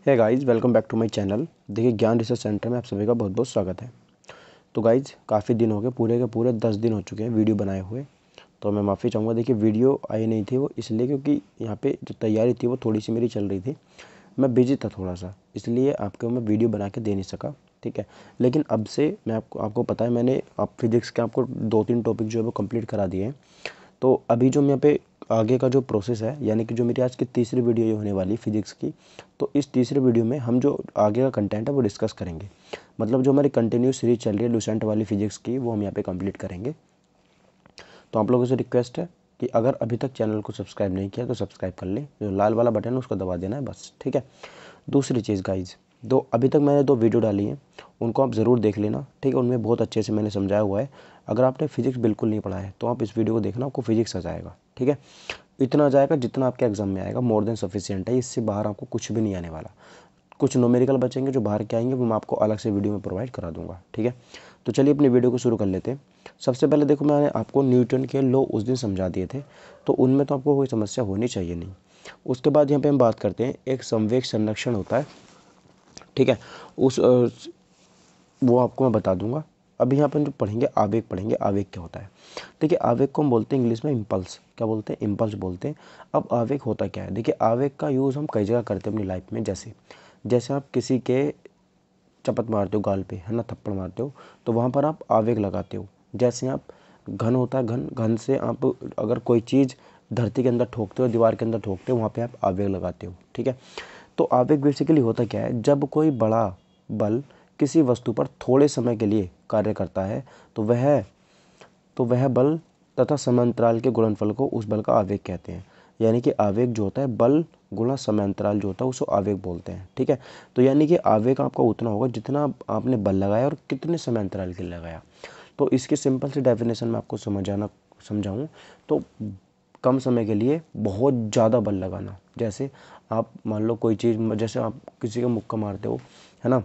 है guys, welcome back to my channel. देखिए, ज्ञान रिसर्च सेंटर में आप सभी का बहुत बहुत स्वागत है। तो गाइज़, काफ़ी दिन हो गए, पूरे के पूरे 10 दिन हो चुके हैं वीडियो बनाए हुए। तो मैं माफ़ी चाहूँगा। देखिए, वीडियो आई नहीं थी, वो इसलिए क्योंकि यहाँ पे जो तैयारी थी वो थोड़ी सी मेरी चल रही थी। मैं बिजी था थोड़ा सा, इसलिए आपको मैं वीडियो बना के दे नहीं सका। ठीक है, लेकिन अब से मैं आपको पता है, मैंने आप फिजिक्स के आपको 2-3 टॉपिक जो है वो कंप्लीट करा दिए हैं। तो अभी जो मैं यहाँ पे आगे का जो प्रोसेस है, यानी कि जो मेरी आज की तीसरी वीडियो ये होने वाली फिजिक्स की, तो इस तीसरी वीडियो में हम जो आगे का कंटेंट है वो डिस्कस करेंगे। मतलब जो हमारी कंटिन्यू सीरीज चल रही है लुसेंट वाली फिजिक्स की, वो हम यहाँ पे कंप्लीट करेंगे। तो आप लोगों से रिक्वेस्ट है कि अगर अभी तक चैनल को सब्सक्राइब नहीं किया तो सब्सक्राइब कर लें, जो लाल वाला बटन है उसको दबा देना है बस। ठीक है, दूसरी चीज़ गाइज़, अभी तक मैंने 2 वीडियो डाली हैं, उनको आप ज़रूर देख लेना। ठीक है, उनमें बहुत अच्छे से मैंने समझाया हुआ है। अगर आपने फिजिक्स बिल्कुल नहीं पढ़ा है तो आप इस वीडियो को देखना, आपको फिजिक्स आ जाएगा। ठीक है, इतना आ जाएगा जितना आपके एग्जाम में आएगा, मोर देन सफिशिएंट है। इससे बाहर आपको कुछ भी नहीं आने वाला। कुछ न्यूमेरिकल बचेंगे जो बाहर के आएंगे, वो मैं आपको अलग से वीडियो में प्रोवाइड करा दूंगा। ठीक है, तो चलिए अपनी वीडियो को शुरू कर लेते हैं। सबसे पहले देखो, मैंने आपको न्यूटन के लॉ उस दिन समझा दिए थे, तो उनमें तो आपको कोई समस्या होनी चाहिए नहीं। उसके बाद यहाँ पे हम बात करते हैं, एक संवेग संरक्षण होता है। ठीक है, वो आपको मैं बता दूंगा। अभी यहाँ पर जो पढ़ेंगे आवेग पढ़ेंगे। आवेग क्या होता है? देखिए, आवेग को हम बोलते हैं इंग्लिश में इम्पल्स। क्या बोलते हैं? इम्पल्स बोलते हैं। अब आवेग होता क्या है? देखिए, आवेग का यूज़ हम कई जगह करते हैं अपनी लाइफ में। जैसे आप किसी के चपत मारते हो गाल पे, है ना, थप्पड़ मारते हो, तो वहाँ पर आप आवेग लगाते हो। जैसे आप घन होता है, घन से आप अगर कोई चीज़ धरती के अंदर ठोकते हो, दीवार के अंदर ठोकते हो, वहाँ पे आप आवेग लगाते हो। ठीक है, तो आवेग बेसिकली होता क्या है? जब कोई बड़ा बल किसी वस्तु पर थोड़े समय के लिए कार्य करता है, तो वह बल तथा समांतराल के गुणनफल को उस बल का आवेग कहते हैं। यानी कि आवेग जो होता है, बल गुणा समांतराल जो होता है, उसको आवेग बोलते हैं। ठीक है, तो यानी कि आवेग आपका उतना होगा जितना आपने बल लगाया और कितने समांतराल के लिए लगाया। तो इसकी सिंपल सी डेफिनेशन में आपको समझाऊँ तो कम समय के लिए बहुत ज़्यादा बल लगाना। जैसे आप मान लो कोई चीज़, जैसे आप किसी का मुक्का मारते हो, है ना,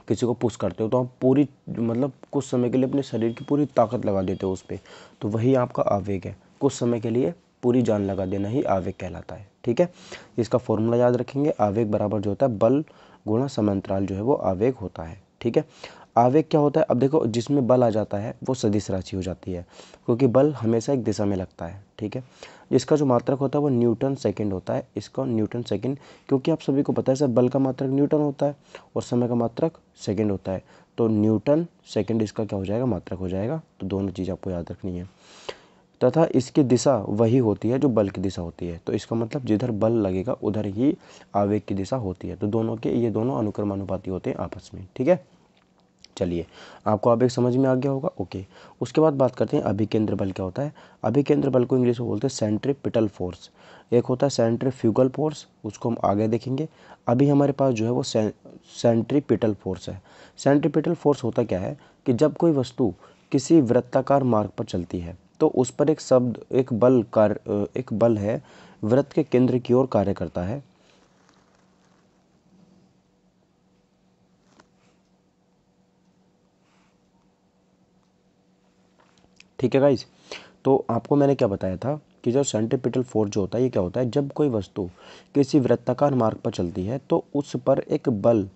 किसी को पुश करते हो, तो आप पूरी मतलब कुछ समय के लिए अपने शरीर की पूरी ताकत लगा देते हो उस पर, तो वही आपका आवेग है। कुछ समय के लिए पूरी जान लगा देना ही आवेग कहलाता है। ठीक है, इसका फॉर्मूला याद रखेंगे। आवेग बराबर जो होता है बल गुणा समांतराल, जो है वो आवेग होता है। ठीक है, आवेग क्या होता है? अब देखो, जिसमें बल आ जाता है वो सदिश राशि हो जाती है, क्योंकि बल हमेशा एक दिशा में लगता है। ठीक है, इसका जो मात्रक होता है वो न्यूटन सेकंड होता है। इसका न्यूटन सेकंड, क्योंकि आप सभी को पता है सर, बल का मात्रक न्यूटन होता है और समय का मात्रक सेकंड होता है। तो न्यूटन सेकंड इसका क्या हो जाएगा? मात्रक हो जाएगा। तो दोनों चीज़ आपको याद रखनी है। तथा इसकी दिशा वही होती है जो बल की दिशा होती है। तो इसका मतलब जिधर बल लगेगा उधर ही आवेग की दिशा होती है। तो ये दोनों अनुक्रमानुपाती होते हैं आपस में। ठीक है, चलिए, आपको आवेग समझ में आ गया होगा। ओके, उसके बाद बात करते हैं अभिकेंद्र बल क्या होता है। अभिकेंद्र बल को इंग्लिश में बोलते हैं सेंट्रीपिटल फोर्स। एक होता है सेंट्रीफ्यूगल फोर्स, उसको हम आगे देखेंगे। अभी हमारे पास जो है वो सेंट्रीपिटल फोर्स है। सेंट्रीपिटल फोर्स होता क्या है कि जब कोई वस्तु किसी वृत्ताकार मार्ग पर चलती है, तो उस पर एक बल है, वृत्त के केंद्र की ओर कार्य करता है। ठीक है गाइज, तो आपको मैंने क्या बताया था कि जो सेंट्रीपिटल फोर्स जो होता है, ये क्या होता है? जब कोई वस्तु किसी वृत्ताकार मार्ग पर चलती है तो उस पर एक बल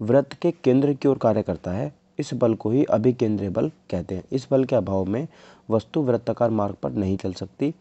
वृत्त के केंद्र की ओर कार्य करता है। इस बल को ही अभिकेंद्रीय बल कहते हैं। इस बल के अभाव में वस्तु वृत्ताकार मार्ग पर नहीं चल सकती।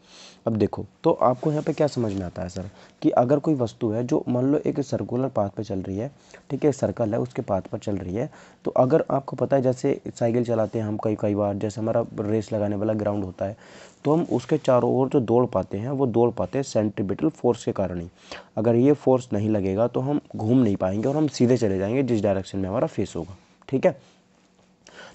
अब देखो, तो आपको यहाँ पे क्या समझ में आता है सर, कि अगर कोई वस्तु है जो मान लो एक सर्कुलर पाथ पे चल रही है, ठीक है, सर्कल है उसके पाथ पर चल रही है, तो अगर आपको पता है, जैसे साइकिल चलाते हैं हम कई बार, जैसे हमारा रेस लगाने वाला ग्राउंड होता है, तो हम उसके चारों ओर जो दौड़ पाते हैं वो दौड़ पाते हैं सेंट्रीपिटल फोर्स के कारण ही। अगर ये फोर्स नहीं लगेगा तो हम घूम नहीं पाएंगे और हम सीधे चले जाएंगे जिस डायरेक्शन में हमारा फेस होगा। ठीक है,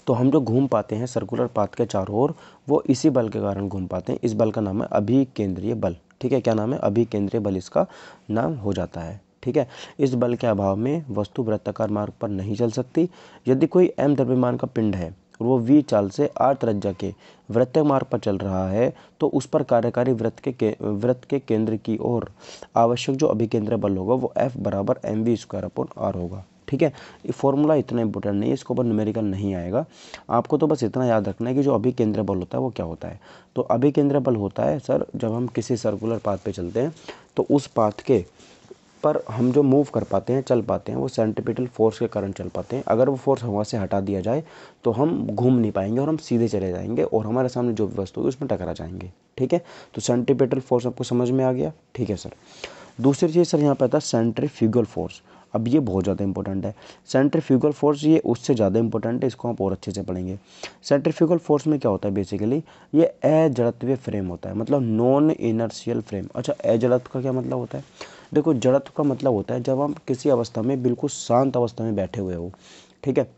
तो हम जो घूम पाते हैं सर्कुलर पाथ के चारों ओर, वो इसी बल के कारण घूम पाते हैं। इस बल का नाम है अभिकेंद्रीय बल। ठीक है, क्या नाम है? अभिकेंद्रीय बल इसका नाम हो जाता है। ठीक है, इस बल के अभाव में वस्तु वृत्ताकार मार्ग पर नहीं चल सकती। यदि कोई m द्रव्यमान का पिंड है और वो v चाल से r त्रिज्या के वृत्तीय मार्ग पर चल रहा है, तो उस पर कार्यकारी वृत्त के केंद्र की ओर आवश्यक जो अभिकेंद्रीय बल होगा वो F बराबर mv²/r होगा। ठीक है, ये फॉर्मूला इतना इंपॉर्टेंट नहीं है, इसके ऊपर न्यूमेरिकल नहीं आएगा। आपको तो बस इतना याद रखना है कि जो अभिकेंद्रीय बल होता है वो क्या होता है। तो अभिकेंद्रीय बल होता है सर, जब हम किसी सर्कुलर पाथ पे चलते हैं तो उस पाथ के पर हम जो मूव कर पाते हैं, चल पाते हैं, वो सेंट्रीपिटल फोर्स के कारण चल पाते हैं। अगर वो फोर्स हवा से हटा दिया जाए तो हम घूम नहीं पाएंगे और हम सीधे चले जाएंगे और हमारे सामने जो भी वस्तु है उसमें टकरा जाएंगे। ठीक है, तो सेंट्रीपिटल फोर्स आपको समझ में आ गया। ठीक है सर। दूसरी चीज़ सर यहाँ पे आता है सेंट्रीफ्यूगल फोर्स। अब ये बहुत ज़्यादा इंपॉर्टेंट है। सेंट्रीफ्यूगल फोर्स ये उससे ज़्यादा इंपॉर्टेंट है, इसको आप और अच्छे से पढ़ेंगे। सेंट्रीफ्यूगल फोर्स में क्या होता है बेसिकली, ये अजड़त्वीय फ्रेम होता है, मतलब नॉन इनर्शियल फ्रेम। अच्छा, अजड़त्व का क्या मतलब होता है? देखो, जड़त्व का मतलब होता है जब हम किसी अवस्था में बिल्कुल शांत अवस्था में बैठे हुए हो। ठीक है,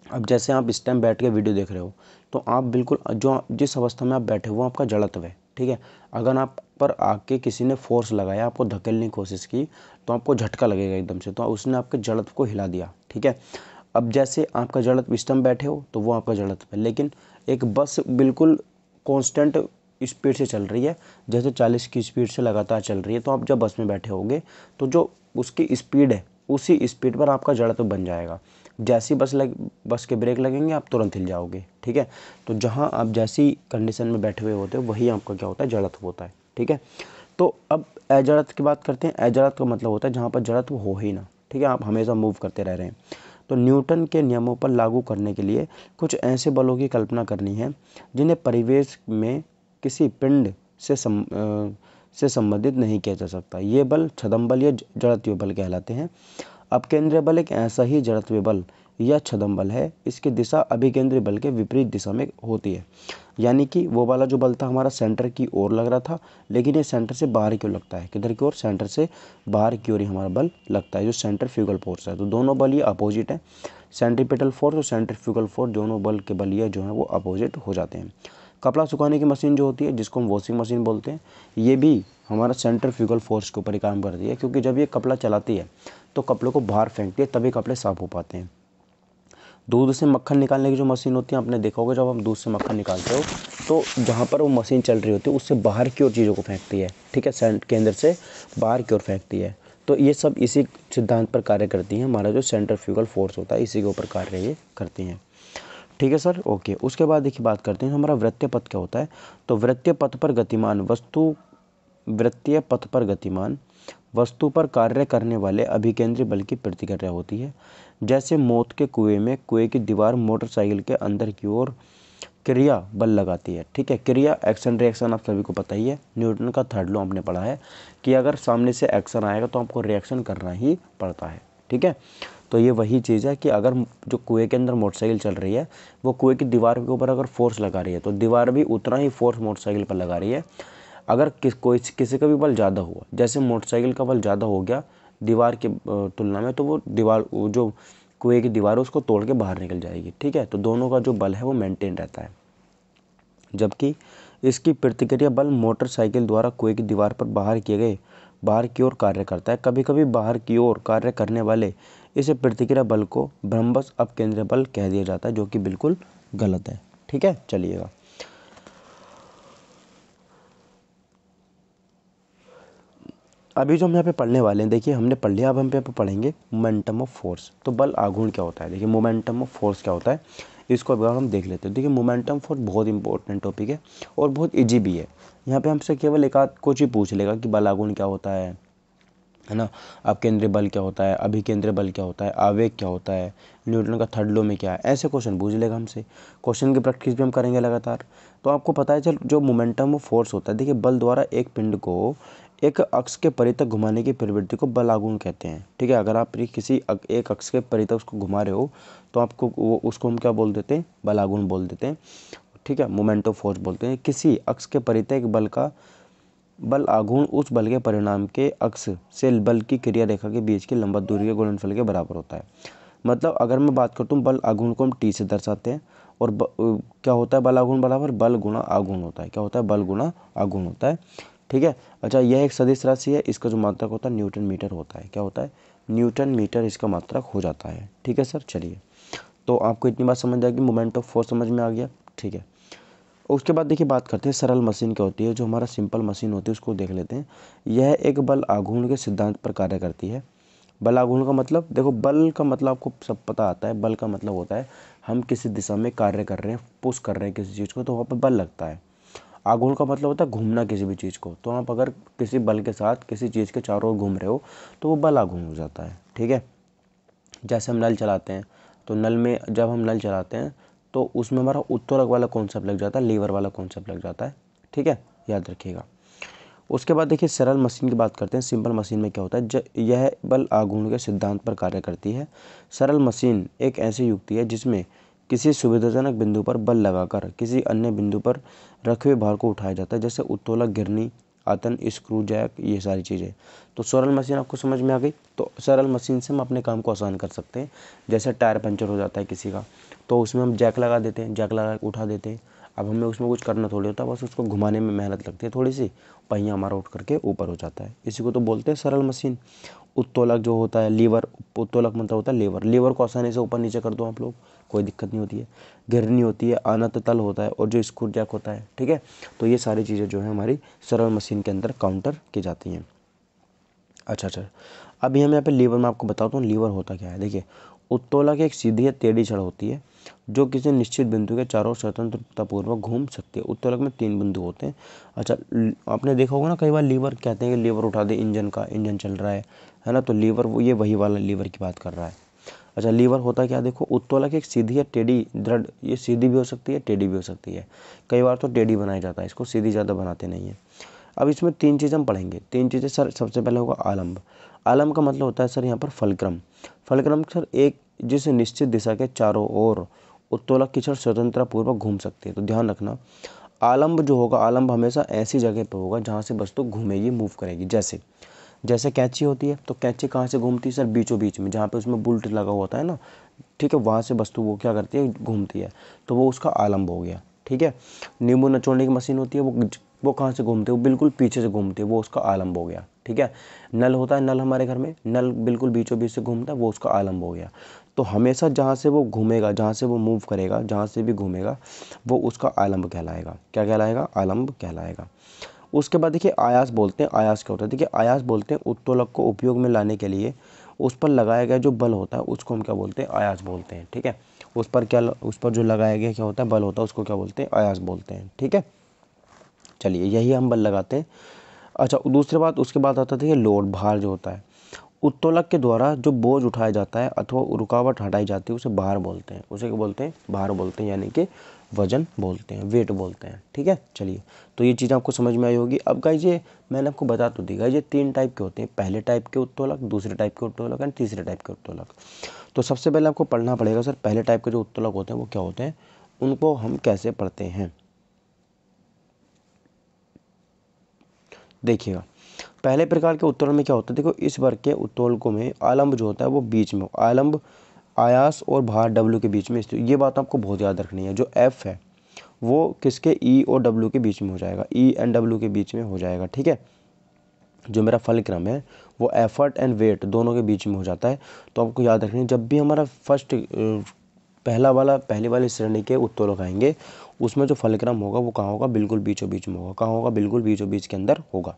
अब जैसे आप इस टाइम बैठ के वीडियो देख रहे हो तो आप बिल्कुल जो जिस अवस्था में आप बैठे हो आपका जड़त्व है। ठीक है, अगर आप पर आके किसी ने फोर्स लगाया, आपको धकेलने की कोशिश की, तो आपको झटका लगेगा एकदम से, तो उसने आपके जड़त्व को हिला दिया। ठीक है, अब जैसे आपका जड़त्व इस टाइम बैठे हो तो वो आपका जड़त्व है, लेकिन एक बस बिल्कुल कांस्टेंट स्पीड से चल रही है, जैसे 40 की स्पीड से लगातार चल रही है, तो आप जब बस में बैठे होगे तो जो उसकी स्पीड है उसी स्पीड पर आपका जड़त्व बन जाएगा। जैसी बस के ब्रेक लगेंगे आप तुरंत हिल जाओगे। ठीक है, तो जहाँ आप जैसी कंडीशन में बैठे हुए होते हो वही आपका क्या होता है, जड़त्व होता है। ठीक है, तो अब अजड़त्व की बात करते हैं। अजड़त्व का मतलब होता है जहाँ पर जड़त्व हो ही ना। ठीक है, आप हमेशा मूव करते रह रहे हैं। तो न्यूटन के नियमों पर लागू करने के लिए कुछ ऐसे बलों की कल्पना करनी है जिन्हें परिवेश में किसी पिंड से संबंधित नहीं किया जा सकता। ये बल छदम बल या जड़त्वीय बल कहलाते हैं। अपकेंद्रीय बल एक ऐसा ही जड़त्वीय बल या छदम बल है। इसकी दिशा अभिकेंद्रीय बल के विपरीत दिशा में होती है। यानी कि वो वाला जो बल था हमारा सेंटर की ओर लग रहा था, लेकिन ये सेंटर से बाहर की ओर लगता है। किधर की ओर? सेंटर से बाहर की ओर ही हमारा बल लगता है, जो सेंट्रीफ्यूगल फोर्स है। तो दोनों बल ये अपोजिट है। सेंट्रीपिटल फोर्स और सेंट्रीफ्यूगल फोर्स दोनों बल के बल ये जो है वो अपोजिट हो जाते हैं। कपड़ा सुखाने की मशीन जो होती है, जिसको हम वॉशिंग मशीन बोलते हैं, ये भी हमारा सेंट्रीफ्यूगल फोर्स के ऊपर ही काम करती है, क्योंकि जब ये कपड़ा चलाती है तो कपड़ों को बाहर फेंकती है, तभी कपड़े साफ हो पाते हैं। दूध से मक्खन निकालने की जो मशीन होती है, आपने देखा होगा जब हम दूध से मक्खन निकालते हो तो जहाँ पर वो मशीन चल रही होती है उससे बाहर की ओर चीज़ों को फेंकती है। ठीक है, सेंट के अंदर से बाहर की ओर फेंकती है। तो ये सब इसी सिद्धांत पर कार्य करती हैं। हमारा जो सेंट्रीफ्यूगल फोर्स होता है इसी के ऊपर कार्य ये करती हैं। ठीक है सर, ओके। उसके बाद देखिए बात करते हैं हमारा वृत्तीय पथ क्या होता है। तो वृत्तीय पथ पर गतिमान वस्तु पर कार्य करने वाले अभिकेंद्री बल की प्रतिक्रिया होती है। जैसे मौत के कुएं में कुएं की दीवार मोटरसाइकिल के अंदर की ओर क्रिया बल लगाती है। ठीक है, क्रिया एक्शन रिएक्शन आप सभी को पता ही है। न्यूटन का थर्ड लॉ आपने पढ़ा है कि अगर सामने से एक्शन आएगा तो आपको रिएक्शन करना ही पड़ता है। ठीक है, तो ये वही चीज़ है कि अगर जो कुएं के अंदर मोटरसाइकिल चल रही है वो कुएं की दीवार के ऊपर अगर फोर्स लगा रही है तो दीवार भी उतना ही फोर्स मोटरसाइकिल पर लगा रही है। अगर किसी का भी बल ज़्यादा हुआ, जैसे मोटरसाइकिल का बल ज़्यादा हो गया दीवार के तुलना में, तो वो जो कुएं की दीवार है उसको तोड़ के बाहर निकल जाएगी। ठीक है, तो दोनों का जो बल है वो मेंटेन रहता है। जबकि इसकी प्रतिक्रिया बल मोटरसाइकिल द्वारा कुएं की दीवार पर बाहर की ओर कार्य करता है। कभी कभी बाहर की ओर कार्य करने वाले इस प्रतिक्रिया बल को भ्रमबश अपकेंद्रीय बल कह दिया जाता है, जो कि बिल्कुल गलत है। ठीक है, चलिएगा। अभी जो हम यहाँ पे पढ़ने वाले हैं, देखिए हमने पढ़ लिया, अब हम पे पढ़ेंगे मोमेंटम ऑफ फोर्स। तो बल आघूर्ण क्या होता है, देखिए मोमेंटम ऑफ फोर्स क्या होता है, इसको अब हम देख लेते हैं। देखिए मोमेंटम फोर्स बहुत इंपॉर्टेंट टॉपिक है और बहुत इजी भी है। यहाँ पे हमसे केवल एक आध कुछ ही पूछ लेगा कि बल आघूर्ण क्या होता है ना, अपकेंद्रीय बल क्या होता है, अभिकेंद्रीय बल क्या होता है, आवेग क्या होता है, न्यूटन का थर्ड लॉ में क्या है, ऐसे क्वेश्चन पूछ लेगा हमसे। क्वेश्चन की प्रैक्टिस भी हम करेंगे लगातार। तो आपको पता है चल जो मोमेंटम ऑफ फोर्स होता है, देखिए बल द्वारा एक पिंड को एक अक्ष के परितक घुमाने की प्रवृत्ति को बल आघूर्ण कहते हैं। ठीक है, अगर आप किसी एक अक्ष के परितक उसको घुमा रहे हो तो आपको उसको हम क्या बोल देते हैं, बल आघूर्ण बोल देते हैं। ठीक है, मोमेंट ऑफ फोर्स बोलते हैं। किसी अक्ष के परितक बल आघूर्ण उस बल के परिणाम के अक्ष से बल की क्रिया रेखा के बीच की लंबवत दूरी के गुणनफल के बराबर होता है। मतलब अगर मैं बात करता हूँ बल आघूर्ण को हम टी से दर्शाते हैं और क्या होता है बल आघूर्ण बराबर बल गुणा आघूर्ण होता है। क्या होता है, बल गुणा आघूर्ण होता है। ठीक है, अच्छा यह एक सदिश राशि है, इसका जो मात्रक होता है न्यूटन मीटर होता है। क्या होता है, न्यूटन मीटर इसका मात्रक हो जाता है। ठीक है सर, चलिए तो आपको इतनी बात समझ आएगी, मोमेंट ऑफ फोर्स समझ में आ गया। ठीक है, उसके बाद देखिए बात करते हैं सरल मशीन क्या होती है। जो हमारा सिंपल मशीन होती है उसको देख लेते हैं। यह एक बल आघूर्ण के सिद्धांत पर कार्य करती है। बल आघूर्ण का मतलब, देखो बल का मतलब आपको सब पता आता है। बल का मतलब होता है हम किसी दिशा में कार्य कर रहे हैं, पुश कर रहे हैं किसी चीज़ को, तो वहाँ पर बल लगता है। आघूर्ण का मतलब होता है घूमना किसी भी चीज़ को। तो आप अगर किसी बल के साथ किसी चीज़ के चारों ओर घूम रहे हो तो वो बल आघूर्ण हो जाता है। ठीक है, जैसे हम नल चलाते हैं तो नल में जब हम नल चलाते हैं तो उसमें हमारा उत्तोलक वाला कॉन्सेप्ट लग जाता है, लीवर वाला कॉन्सेप्ट लग जाता है। ठीक है, याद रखिएगा। उसके बाद देखिए सरल मशीन की बात करते हैं। सिंपल मशीन में क्या होता है, यह बल आघूर्ण के सिद्धांत पर कार्य करती है। सरल मशीन एक ऐसी युक्ति है जिसमें किसी सुविधाजनक बिंदु पर बल लगाकर किसी अन्य बिंदु पर रखे हुए भार को उठाया जाता है, जैसे उत्तोलक, गिरनी, आतन, स्क्रू, जैक, ये सारी चीज़ें। तो सरल मशीन आपको समझ में आ गई। तो सरल मशीन से हम अपने काम को आसान कर सकते हैं। जैसे टायर पंचर हो जाता है किसी का, तो उसमें हम जैक लगा देते हैं, जैक लगा के उठा देते हैं। अब हमें उसमें कुछ करना थोड़ी होता है, बस उसको घुमाने में मेहनत लगती है थोड़ी सी, पहिया हमारा उठ करके ऊपर हो जाता है। इसी को तो बोलते हैं सरल मशीन। उत्तोलक जो होता है लीवर, उत्तोलक मतलब होता है लीवर, लीवर को आसानी से ऊपर नीचे कर दो आप लोग, कोई दिक्कत नहीं होती है। गिरनी होती है, आनत तल होता है, और जो स्क्रू जैक होता है। ठीक है, तो ये सारी चीज़ें जो है हमारी सरल मशीन के अंदर काउंटर की जाती हैं। अच्छा, अभी हम यहाँ पे लीवर में आपको बताता हूँ लीवर होता क्या है। देखिए, उत्तोलक एक सीधी या टेढ़ी छड़ होती है जो किसी निश्चित बिंदु के चारों ओर स्वतंत्रतापूर्वक घूम सकती है। उत्तोलक में 3 बिंदु होते हैं। अच्छा, आपने देखा होगा ना, कई बार लीवर कहते हैं कि लीवर उठा दे इंजन का, इंजन चल रहा है ना, तो लीवर ये वही वाला लीवर की बात कर रहा है। अच्छा, लीवर होता क्या, देखो, उत्तोलक एक सीधी या टेढ़ी दृढ़, ये सीधी भी हो सकती है, टेढ़ी भी हो सकती है। कई बार तो टेढ़ी बनाया जाता है, इसको सीधी ज़्यादा बनाते नहीं है। अब इसमें 3 चीज़ हम पढ़ेंगे। 3 चीज़ें सर, सबसे पहले होगा आलम्ब। आलम्ब का मतलब होता है सर यहाँ पर फलक्रम। फलक्रम सर एक जिस निश्चित दिशा के चारों ओर उत्तोलक की छड़ स्वतंत्रतापूर्वक घूम सकती है। तो ध्यान रखना, आलम्ब जो होगा, आलम्ब हमेशा ऐसी जगह पर होगा जहाँ से वस्तु घूमेगी, मूव करेगी। जैसे कैंची होती है, तो कैंची कहाँ से घूमती है सर, बीचों बीच में, जहाँ पे उसमें बुल्ट लगा हुआ होता है ना। ठीक है, वहाँ से वस्तु वो क्या करती है, घूमती है, तो वो उसका आलम्ब हो गया। ठीक है, नींबू निचोड़ने की मशीन होती है, वो कहाँ से घूमती है, वो बिल्कुल पीछे से घूमती है, वो उसका आलम्ब हो गया। ठीक है, नल होता है, नल हमारे घर में, नल बिल्कुल बीचों बीच से घूमता है, वो उसका आलम्ब हो गया। तो हमेशा जहाँ से वो घूमेगा, जहाँ से वो मूव करेगा, जहाँ से भी घूमेगा, वो उसका आलम्ब कहलाएगा। क्या कहलाएगा, आलम्ब कहलाएगा। उसके बाद देखिए आयास बोलते हैं। आयास क्या होता है, देखिए आयास बोलते हैं उत्तोलक को उपयोग में लाने के लिए उस पर लगाया गया जो बल होता है उसको हम क्या बोलते हैं, आयास बोलते हैं। ठीक है, उस पर जो लगाया गया क्या होता है, बल होता है, उसको क्या बोलते हैं, आयास बोलते हैं। ठीक है, चलिए यही हम बल लगाते हैं। अच्छा, दूसरी बात, उसके बाद आता है लोड, भार जो होता है। उत्तोलक के द्वारा जो बोझ उठाया जाता है अथवा रुकावट हटाई जाती है उसे भार बोलते हैं। उसे क्या बोलते हैं, भार बोलते हैं, यानी कि वजन बोलते हैं, वेट बोलते हैं। ठीक है, चलिए, तो ये चीज़ आपको समझ में आई होगी। अब गाइस ये मैंने आपको बता तो दी गाइस, ये 3 टाइप के होते हैं, पहले टाइप के उत्तोलक, दूसरे टाइप के उत्तोलक एंड तीसरे टाइप के उत्तोलक। तो सबसे पहले आपको पढ़ना पड़ेगा सर, पहले टाइप के जो उत्तोलक होते हैं वो क्या होते हैं, उनको हम कैसे पढ़ते हैं। देखिएगा, पहले प्रकार के उत्तोलन में क्या होता है, देखो, इस वर्ग के उत्तोलकों में आलम्ब जो होता है वो बीच में, आलम्ब आयास और भार डब्ल्यू के बीच में स्थित। ये बात आपको बहुत याद रखनी है। जो एफ है वो किसके, ई और डब्ल्यू के बीच में हो जाएगा, ई एंड डब्ल्यू के बीच में हो जाएगा। ठीक है, जो मेरा फलक्रम है वो एफर्ट एंड वेट दोनों के बीच में हो जाता है। तो आपको याद रखनी है, जब भी हमारा पहली वाली श्रेणी के उत्तोलक आएंगे उसमें जो फलक्रम होगा वो कहाँ होगा, बिल्कुल बीचों बीच में होगा। कहाँ होगा, बिल्कुल बीचों बीच के अंदर होगा।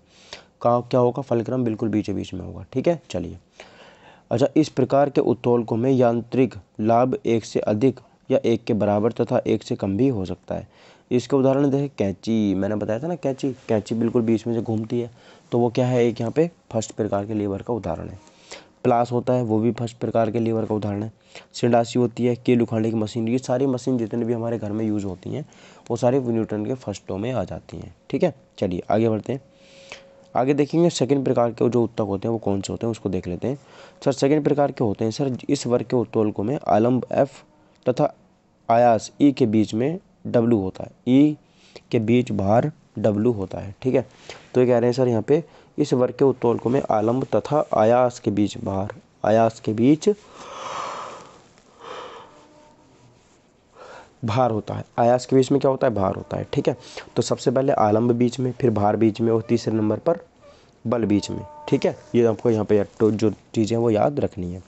कहाँ क्या होगा, फलक्रम बिल्कुल बीचों बीच में होगा। ठीक है, चलिए। अच्छा, इस प्रकार के उत्तोलकों में यांत्रिक लाभ 1 से अधिक या 1 के बराबर तथा 1 से कम भी हो सकता है। इसके उदाहरण देखें, कैंची, मैंने बताया था ना, कैंची बिल्कुल बीच में से घूमती है, तो वो क्या है, एक यहाँ पे फर्स्ट प्रकार के लीवर का उदाहरण है। प्लास होता है, वो भी फर्स्ट प्रकार के लीवर का उदाहरण है। सिंडासी होती है, कील उखाड़ने की मशीन, ये सारी मशीन जितने भी हमारे घर में यूज़ होती हैं वो सारी न्यूटन के फर्स्टों में आ जाती हैं। ठीक है, चलिए आगे बढ़ते हैं। आगे देखेंगे सेकंड प्रकार के जो उत्तक होते हैं वो कौन से होते हैं, उसको देख लेते हैं। सर सेकंड प्रकार के होते हैं सर, इस वर्ग के उत्तोलकों में आलम्ब एफ तथा आयास ई के बीच में डब्ल्यू होता है, ई के बीच भार डब्ल्यू होता है। ठीक है, तो ये कह रहे हैं सर यहाँ पे, इस वर्ग के उत्तोलकों में आलम्ब तथा आयास के बीच भार, आयास के बीच भार होता है, आयास के बीच में क्या होता है, भार होता है। ठीक है, तो सबसे पहले आलम्ब बीच में, फिर भार बीच में, और तीसरे नंबर पर बल बीच में। ठीक है, ये आपको यहाँ पे तो जो चीज़ें वो याद रखनी है।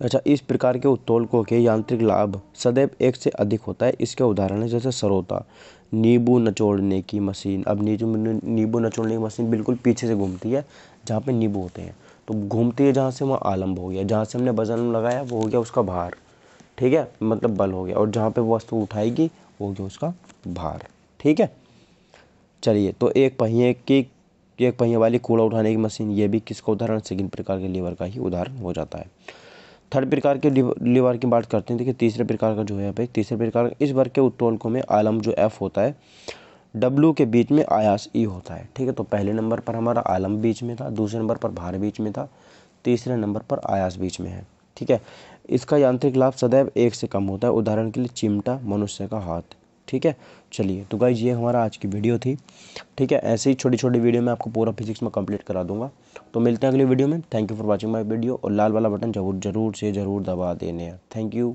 अच्छा, इस प्रकार के उत्तोलकों के यांत्रिक लाभ सदैव 1 से अधिक होता है। इसके उदाहरण है जैसे सरोता, नींबू नचोड़ने की मशीन। अब नींबू नचोड़ने की मशीन बिल्कुल पीछे से घूमती है जहाँ पे नींबू होते हैं, तो घूमती है जहाँ से, वहाँ आलम्ब हो गया, जहाँ से हमने वजन लगाया वो हो गया उसका भार। ठीक है, मतलब बल हो गया, और जहाँ पे वस्तु उठाएगी वो हो गया उसका भार। ठीक है, चलिए, तो एक पहिए वाली कूड़ा उठाने की मशीन, ये भी किसका उदाहरण, सेकंड प्रकार के लीवर का ही उदाहरण हो जाता है। थर्ड प्रकार के लीवर की बात करते हैं। देखिए तीसरे प्रकार का जो है यहाँ पे, तीसरे प्रकार इस वर्ग के उत्तोलकों में आलम जो एफ होता है, डब्लू के बीच में आयास ई होता है। ठीक है, तो पहले नंबर पर हमारा आलम बीच में था, दूसरे नंबर पर भार बीच में था, तीसरे नंबर पर आयास बीच में है। ठीक है, इसका यांत्रिक लाभ सदैव 1 से कम होता है, उदाहरण के लिए चिमटा, मनुष्य का हाथ। ठीक है, चलिए तो गाइज ये हमारा आज की वीडियो थी। ठीक है, ऐसे ही छोटी छोटी वीडियो में आपको पूरा फिजिक्स में कंप्लीट करा दूंगा। तो मिलते हैं अगली वीडियो में। Thank you for watching my video, और लाल वाला बटन जरूर से ज़रूर दबा देने हैं। Thank you.